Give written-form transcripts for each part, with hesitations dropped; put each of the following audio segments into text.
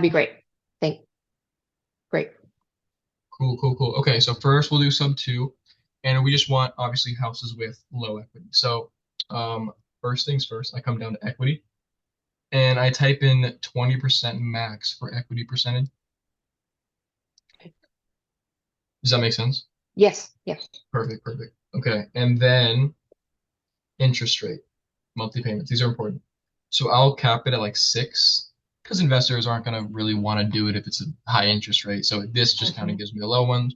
be great. Thank, great. Cool, cool, cool. Okay, so first we'll do sub two, and we just want obviously houses with low equity. So, first things first, I come down to equity, and I type in 20% max for equity percentage. Does that make sense? Yes, yes. Perfect, perfect. Okay, and then interest rate, monthly payments. These are important. So I'll cap it at like six, because investors aren't gonna really want to do it if it's a high interest rate. So this just kind of Hmm. gives me the low ones.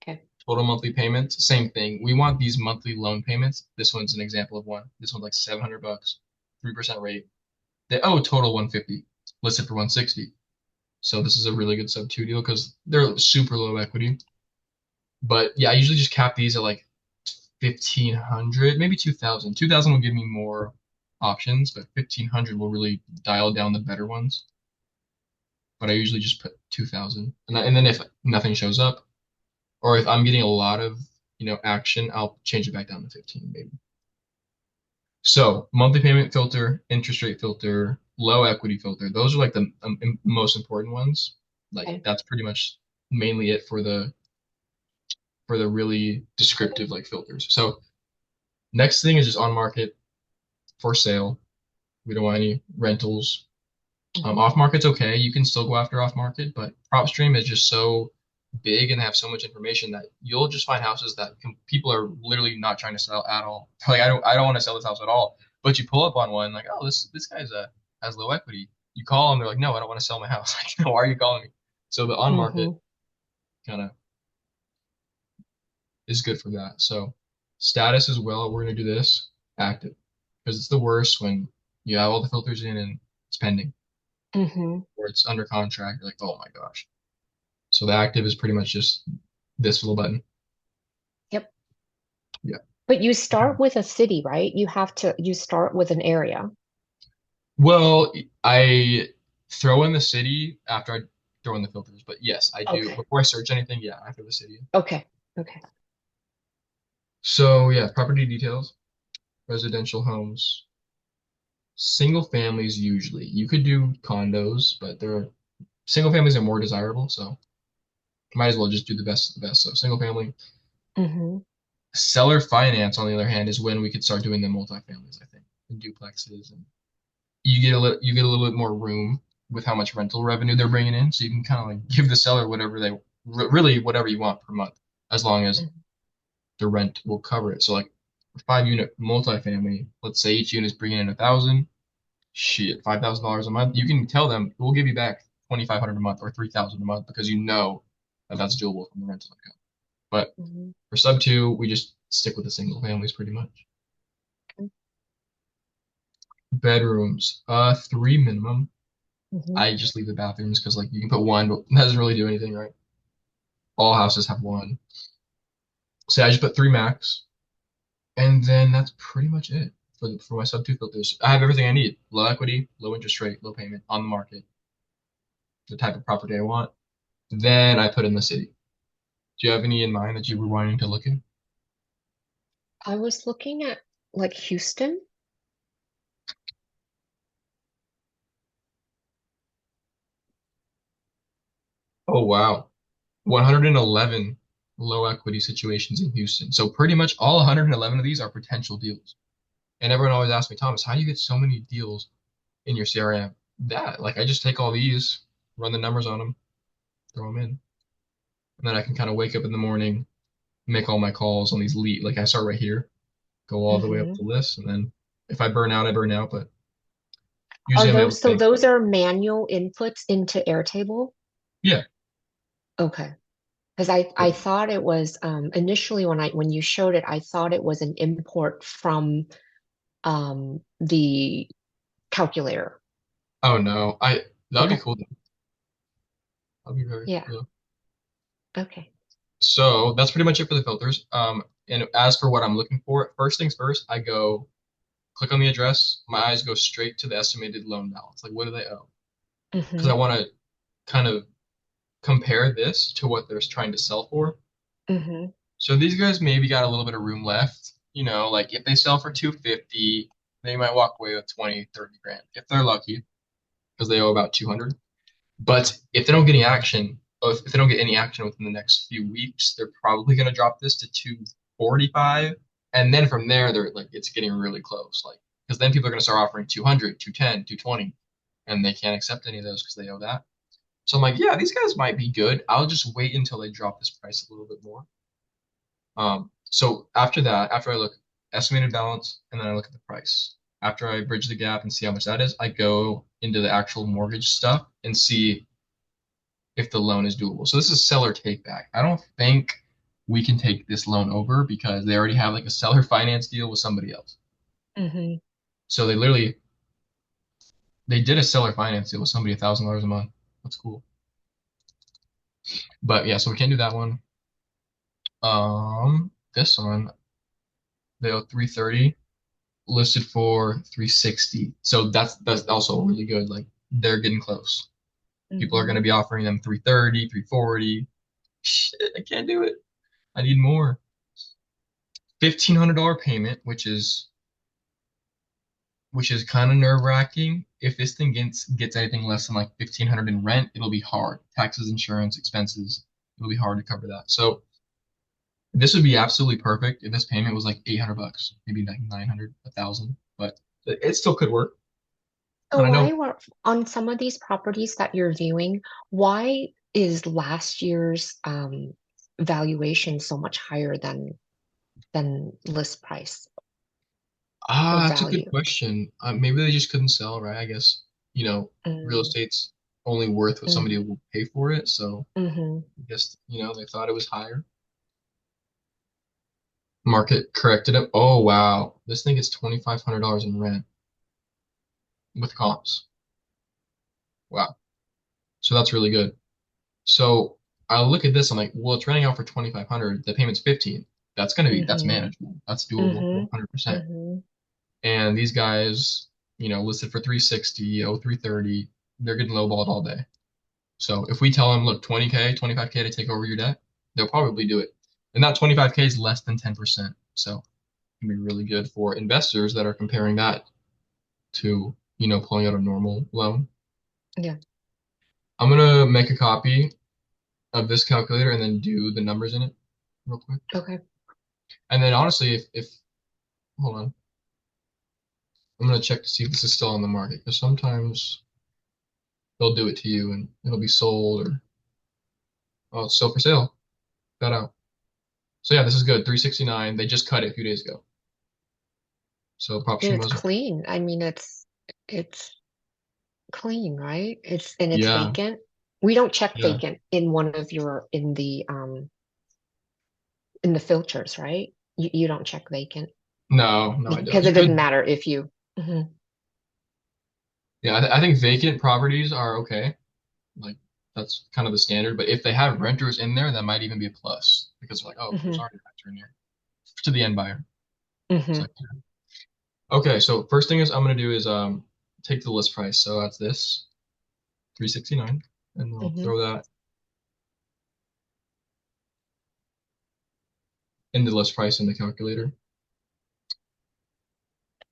Okay. Total monthly payments, same thing. We want these monthly loan payments. This one's an example of one. This one's like 700 bucks, 3% rate. They owe total 150, listed for 160. So this is a really good sub two deal because they're super low equity. But yeah, I usually just cap these at like 1500, maybe 2000. 2000 will give me more options, but 1500 will really dial down the better ones. But I usually just put 2000. And then if nothing shows up, or if I'm getting a lot of, action, I'll change it back down to 15 maybe. So monthly payment filter, interest rate filter, low equity filter. Those are like the most important ones. Like Okay. that's pretty much mainly it for the really descriptive like filters. So next thing is just on market for sale. We don't want any rentals. Hmm. Off market's okay. You can still go after off market, but Propstream is just so big and have so much information that you'll just find houses that people are literally not trying to sell at all. Like I don't want to sell this house at all. But you pull up on one like, oh, this guy's has low equity. You call them, they're like, no, I don't want to sell my house. Like, no, why are you calling me? So the on market Hmm. kind of is good for that. So status as well. We're gonna do this active because it's the worst when you have all the filters in and it's pending Hmm. or it's under contract. You're like, oh my gosh. So the active is pretty much just this little button. Yep. Yeah. But you start with a city, right? You start with an area. Well, I throw in the city after I throw in the filters, but yes, I do. Okay. Before I search anything, yeah, I throw the city in. Okay. Okay. So yeah, property details, residential homes, single families usually. You could do condos, but they're single families are more desirable, so might as well just do the best of the best. So single family. Hmm. Seller finance, on the other hand, is when we could start doing the multifamilies, I think, and duplexes, and you get a little bit more room with how much rental revenue they're bringing in, so you can kind of like give the seller whatever really whatever you want per month, as long as the rent will cover it. So like a 5 unit multifamily, let's say each unit is bringing in 1,000, shit, $5,000 a month. You can tell them we'll give you back 2,500 a month or 3,000 a month because you know that that's doable from the rental income. But Hmm. for sub two, we just stick with the single families pretty much. Bedrooms, three minimum. Hmm. I just leave the bathrooms because like you can put one, but it doesn't really do anything, right? All houses have one. So I just put three max, and then that's pretty much it for my sub two filters. I have everything I need: low equity, low interest rate, low payment on the market, the type of property I want. Then I put in the city. Do you have any in mind that you were wanting to look in? I was looking at like Houston. Oh wow, 111 low equity situations in Houston. So pretty much all 111 of these are potential deals. And everyone always asks me, Thomas, how do you get so many deals in your CRM? That, like, I just take all these, run the numbers on them, throw them in, and then I can kind of wake up in the morning, make all my calls on these lead. Like, I start right here, go all the way up Hmm. the list, and then if I burn out, I burn out. But Are usually I'm able those to so make, those are manual inputs into Airtable? yeah, Okay. Because I thought it was initially when you showed it, I thought it was an import from the calculator. oh no, that'd be Okay. cool. That'd be very Yeah. cool. Okay. So that's pretty much it for the filters. And as for what I'm looking for, first things first, I go click on the address. My eyes go straight to the estimated loan balance. Like, what do they owe? Because I Hmm. want to kind of compare this to what they're trying to sell for. Hmm. So these guys maybe got a little bit of room left. Like if they sell for 250, they might walk away with 20, 30 grand if they're lucky because they owe about 200. But if they don't get any action, or if they don't get any action within the next few weeks, they're probably going to drop this to 245. And then from there, they're like, it's getting really close. Like, because then people are going to start offering 200, 210, 220, and they can't accept any of those because they owe that. So I'm like, yeah, these guys might be good. I'll just wait until they drop this price a little bit more. So after that, after I look estimated balance and then I look at the price. After I bridge the gap and see how much that is, I go into the actual mortgage stuff and see if the loan is doable. So this is seller take back. I don't think we can take this loan over because they already have like a seller finance deal with somebody else. Hmm. So they did a seller finance deal with somebody $1,000 a month. That's cool. But yeah, so we can't do that one. This one they owe 330, listed for 360. So that's also really good. Like they're getting close. People are going Hmm. to be offering them 330, 340. Shit, I can't do it. I need more. $1,500 payment, which is kind of nerve-wracking. If this thing gets anything less than like 1,500 in rent, it'll be hard. Taxes, insurance, expenses, it'll be hard to cover that. So this would be absolutely perfect if this payment was like 800 bucks, maybe like 900, 1,000, but it still could work. So And I why know, were on some of these properties that you're viewing, why is last year's valuation so much higher than list price or that's a good value? question. Maybe they just couldn't sell, right? I guess, real Mm, estate's only worth what mm, somebody will pay for it. So hmm. I guess, they thought it was higher. Market corrected it. Oh, wow. This thing is $2,500 in rent with comps. Wow. So that's really good. So I look at this, I'm like, well, it's renting out for 2,500. The payment's 15. That's Hmm. manageable. That's doable Hmm. 100%. Hmm. And these guys, listed for 360, oh, 330, they're getting lowballed all day. So if we tell them, look, 20K, 25K to take over your debt, they'll probably do it. And that 25K is less than 10%. So it can be really good for investors that are comparing that to, pulling out a normal loan. Yeah. I'm gonna make a copy of this calculator and then do the numbers in it real quick. Okay. And then honestly, if hold on, I'm gonna check to see if this is still on the market because sometimes they'll do it to you and it'll be sold or oh, it's still for sale. Got out. So yeah, this is good. 369. They just cut it a few days ago. So And Propstream it's was clean. I mean, it's clean, right? It's yeah, vacant. We don't check yeah. vacant in one of your in the filters, right? You don't check vacant No, no, I don't. because You it doesn't could. matter if you. Mhm. Yeah, I think vacant properties are okay. Like that's kind of the standard. But if they have renters in there, that might even be a plus because like, oh, there's Mhm. already a renter in here to the end buyer. It's Mhm. like, okay, so first thing is I'm gonna do is take the list price. So that's this 369, and I'll Mhm. throw that in the list price in the calculator.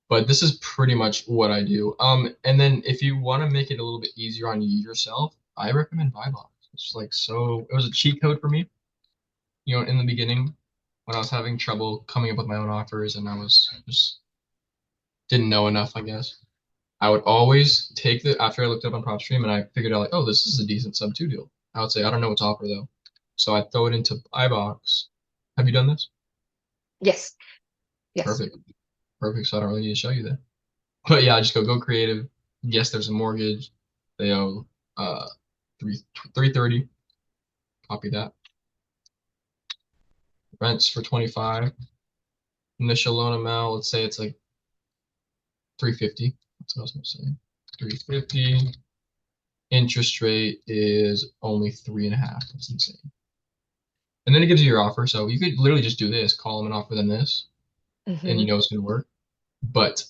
But this is pretty much what I do. And then if you want to make it a little bit easier on yourself, I recommend BuyBox. It's like so it was a cheat code for me, in the beginning when I was having trouble coming up with my own offers and I was just didn't know enough, I guess. I would always take the after I looked up on Propstream and I figured out like, oh, this is a decent subto deal. I would say I don't know what to offer though, so I throw it into BuyBox. Have you done this? Yes. Yes. Perfect, perfect. So I don't really need to show you that. But yeah, I just go creative. Yes, there's a mortgage. They owe uh three 330. Copy that. Rents for 25. Initial loan amount. Let's say it's like 350. That's what I was gonna say. 350. Interest rate is only 3.5. That's insane. And then it gives you your offer. So you could literally just do this, call them and offer them this, and you Mhm. know it's going to work. But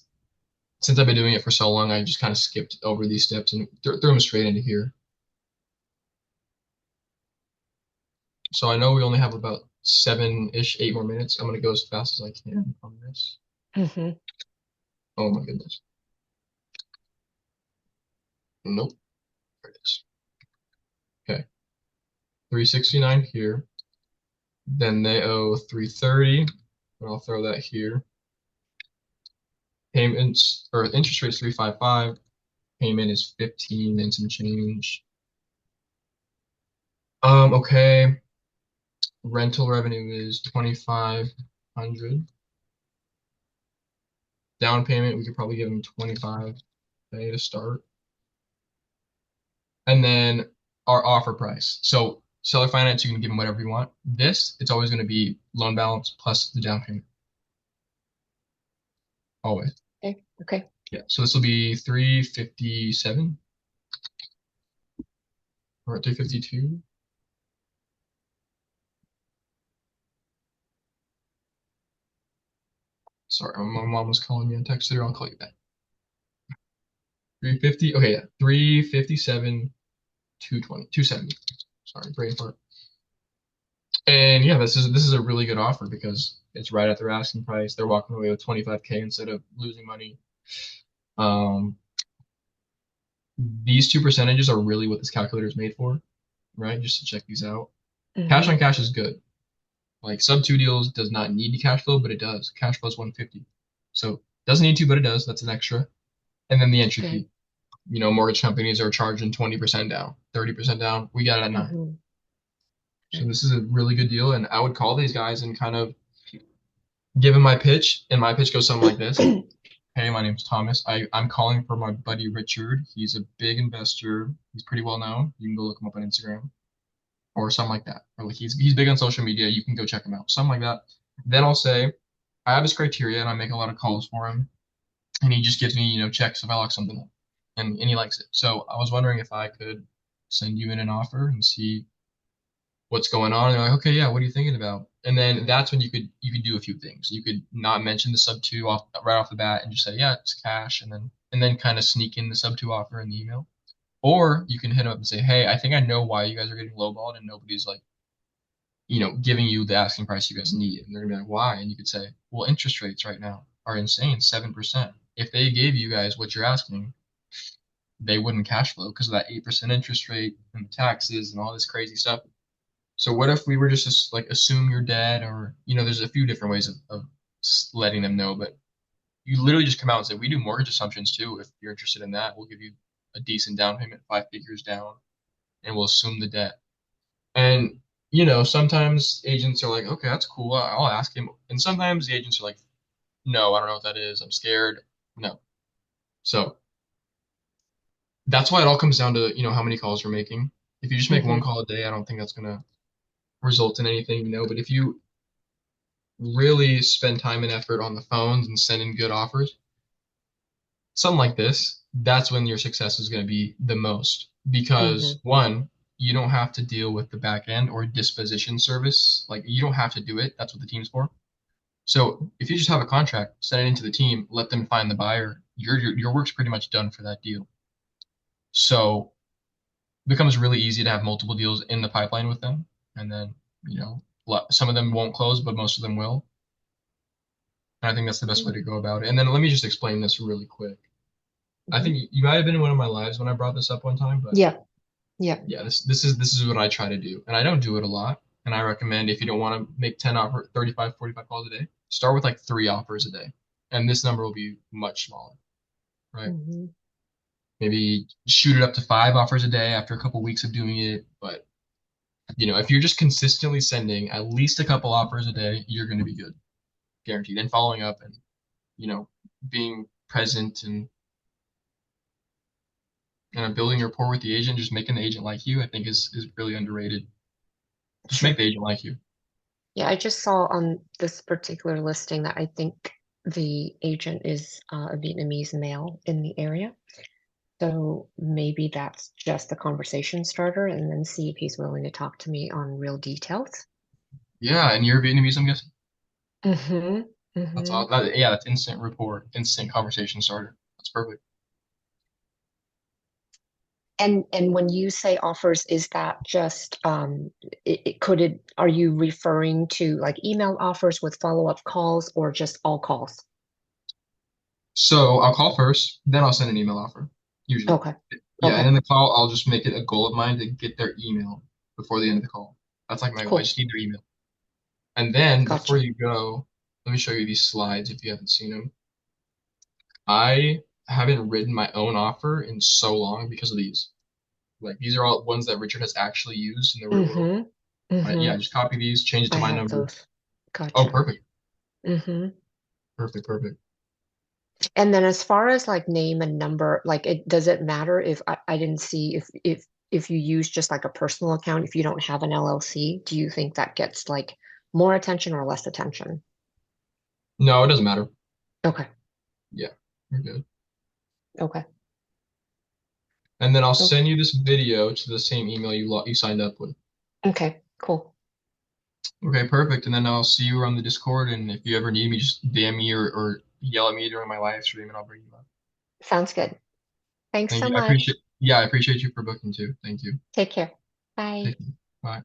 since I've been doing it for so long, I just kind of skipped over these steps and threw them straight into here. So I know we only have about 7-ish, 8 more minutes. I'm going to go as fast as I can on this. Mhm. Oh my goodness. Nope. There it is. 369 here. Then they owe 330, and I'll throw that here. Payments or interest rate's 355. Payment is 15 and some change. Okay. Rental revenue is 2,500. Down payment, we could probably give them 25K to start. And then our offer price. So seller finance, you can give them whatever you want. This, it's always going to be loan balance plus the down payment. Always. Okay. Okay. Yeah. So this will be 357 or 352. Sorry, my mom was calling me. I texted her. I'll call you back. 350. Okay, yeah. 357, 220, 270. Sorry, brain fart. And yeah, this is a really good offer because it's right at their asking price. They're walking away with 25K instead of losing money. Um, these two percentages are really what this calculator is made for, right? Just to check these out. Cash Mm-hmm. on cash is good. Like sub two deals does not need to cash flow, but it does. Cash flow is 150. So doesn't need to, but it does. That's an extra. And then the entry Okay. fee. Mortgage companies are charging 20% down, 30% down. We got it at 9. Mm-hmm. So this is a really good deal. And I would call these guys and kind of give them my pitch. And my pitch goes something like this. Okay. Hey, my name's Thomas. I'm calling for my buddy Richard. He's a big investor. He's pretty well known. You can go look him up on Instagram or something like that. Or like he's big on social media. You can go check him out. Something like that. Then I'll say I have his criteria and I make a lot of calls for him. And he just gives me, checks if I lock something up. And he likes it. So I was wondering if I could send you in an offer and see what's going on. And they're like, okay, yeah, what are you thinking about? And then that's when you could do a few things. You could not mention the sub two off right off the bat and just say, yeah, it's cash, and then kind of sneak in the sub two offer in the email. Or you can hit them up and say, hey, I think I know why you guys are getting lowballed and nobody's like, giving you the asking price you guys need. And they're gonna be like, why? And you could say, well, interest rates right now are insane, 7%. If they gave you guys what you're asking, they wouldn't cash flow because of that 8% interest rate and the taxes and all this crazy stuff. So what if we were just like assume you're dead, or there's a few different ways of letting them know, but you literally just come out and say we do mortgage assumptions too. If you're interested in that, we'll give you a decent down payment, 5 figures down, and we'll assume the debt. And sometimes agents are like, okay, that's cool. I'll ask him. And sometimes the agents are like, no, I don't know what that is. I'm scared. No. So that's why it all comes down to how many calls you're making. If you just make one Mm-hmm. call a day, I don't think that's gonna result in anything, But if you really spend time and effort on the phones and sending good offers, something like this, that's when your success is going to be the most. Mm-hmm. Because one, you don't have to deal with the back end or disposition service. Like you don't have to do it. That's what the team's for. So if you just have a contract, send it into the team, let them find the buyer, your work's pretty much done for that deal. So it becomes really easy to have multiple deals in the pipeline with them. And then, some of them won't close, but most of them will. And I think that's the best way to go about it. And then let me just explain this really quick. I Mm-hmm. think you might have been in one of my lives when I brought this up one time, but Yeah. Yeah. yeah, this is what I try to do. And I don't do it a lot. And I recommend if you don't want to make 10 offer 35, 45 calls a day, start with like 3 offers a day. And this number will be much smaller, right? Mm-hmm. Maybe shoot it up to 5 offers a day after a couple weeks of doing it. But if you're just consistently sending at least a couple offers a day, you're going to be good, guaranteed. And following up and you know being present and building rapport with the agent, just making the agent like you, I think is really underrated. Just make Sure. the agent like you. Yeah, I just saw on this particular listing that I think the agent is a Vietnamese male in the area. So maybe that's just a conversation starter and then see if he's willing to talk to me on real details. Yeah, and you're Vietnamese, I'm guessing. Mm-hmm. That's Mm-hmm. all. Yeah, that's instant rapport, instant conversation starter. That's perfect. And when you say offers, is that just are you referring to like email offers with follow-up calls or just all calls? So I'll call first, then I'll send an email offer, usually. Okay. Yeah, and Okay. in the call, I'll just make it a goal of mine to get their email. before the end of the call. That's like my goal. I Cool. just need their email. And then before Gotcha. you go, let me show you these slides if you haven't seen them. I haven't written my own offer in so long because of these. Like these are all ones that Richard has actually used in the real world. Mm-hmm. Yeah, Mm-hmm. just copy these, change it I to my have number. those. Oh, Gotcha. perfect. Mm-hmm. Perfect, perfect. And then as far as like name and number, like it does it matter if I didn't see if you use just like a personal account, if you don't have an LLC, do you think that gets like more attention or less attention? No, it doesn't matter. Okay. Yeah, you're good. Okay. And then I'll Okay. send you this video to the same email you signed up with. Okay. Cool. Okay, perfect. And then I'll see you on the Discord. And if you ever need me, just DM me or yell at me during my live stream, and I'll bring you up. Sounds good. Thanks Thank so you. much. Yeah, I appreciate you for booking too. Thank you. Take care. Bye. Take care. Bye.